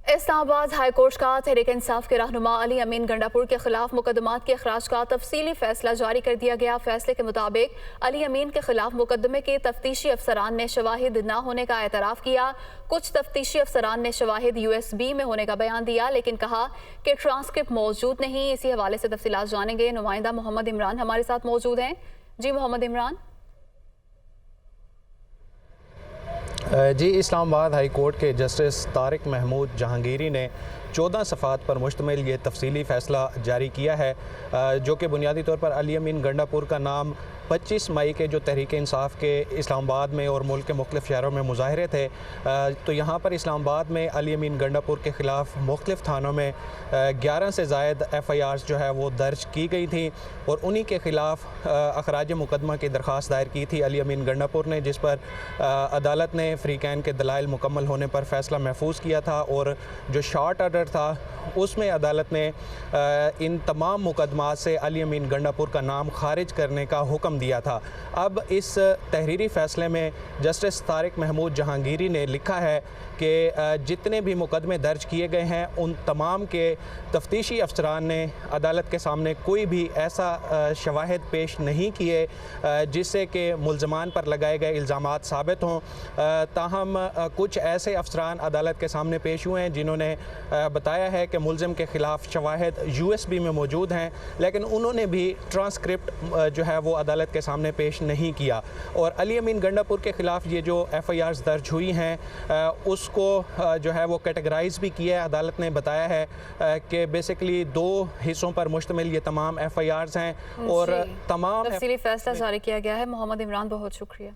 Islamabad high court का तहरीक इंसाफ के रहनुमा अली अमीन गंडापुर के खिलाफ मुकदमात के अखराज का तफसीली फैसला जारी कर दिया गया। फैसले के मुताबिक अली अमीन के खिलाफ मुकदमे के तफ्तीशी अफसरान ने शवाहिद न होने का एतराफ़ किया। कुछ तफ्तीशी अफसरान ने शवाहिद USB में होने का बयान दिया, लेकिन कहा कि ट्रांसक्रिप्ट मौजूद नहीं। इसी हवाले से तफसीलात जानेंगे। नुमाइंदा मोहम्मद इमरान हमारे साथ मौजूद हैं। जी मोहम्मद इमरान। जी, इस्लामाबाद हाई कोर्ट के जस्टिस तारिक महमूद जहांगीरी ने 14 सफ़ात पर मुश्तमिल ये तफसीली फ़ैसला जारी किया है, जो कि बुनियादी तौर पर अली अमीन गंडापुर का नाम 25 मई के जो तहरीक इंसाफ के इस्लामाबाद में और मुल्क के मुख्तलिफ़ शहरों में मुज़ाहरे थे, तो यहाँ पर इस्लामाबाद में अली अमीन गंडापुर के ख़िलाफ़ मुख्तलिफ़ थानों में 11 से ज़ायद FIRs जो है वो दर्ज की गई थी और उन्हीं के ख़िलाफ़ अखराज मुकदमा की दरख्वास्त दायर की थी अली अमीन गंडापुर ने, जिस पर अदालत ने फ़रीक़ैन के दलाइल मुकम्मल होने पर फ़ैसला महफूज किया था। और जो शॉर्ट ऑर्डर था उसमें अदालत ने इन तमाम मुकदमात से अली अमीन गंडापुर का नाम खारिज करने का हुक्म दिया था। अब इस तहरीरी फ़ैसले में जस्टिस तारिक महमूद जहांगीरी ने लिखा है कि जितने भी मुकदमे दर्ज किए गए हैं उन तमाम के तफ्तीशी अफसरान ने अदालत के सामने कोई भी ऐसा शवाहिद पेश नहीं किए जिससे कि मुल्ज़मान पर लगाए गए इल्ज़ामात साबित हों। ताहम कुछ ऐसे अफसरान अदालत के सामने पेश हुए हैं जिन्होंने बताया है कि मुल्ज़िम के ख़िलाफ़ शवाहिद USB में मौजूद हैं, लेकिन उन्होंने भी ट्रांसक्रिप्ट जो है वो अदालत के सामने पेश नहीं किया। और अली अमीन गंडापुर के ख़िलाफ़ ये जो FIRs दर्ज हुई हैं उसको जो है वो कैटेगराइज़ भी किया है। अदालत ने बताया है कि बेसिकली 2 हिस्सों पर मुश्तमिल ये तमाम FIRs हैं और तमाम तफसीली फ़ैसला जारी किया गया है। मोहम्मद इमरान, बहुत शुक्रिया।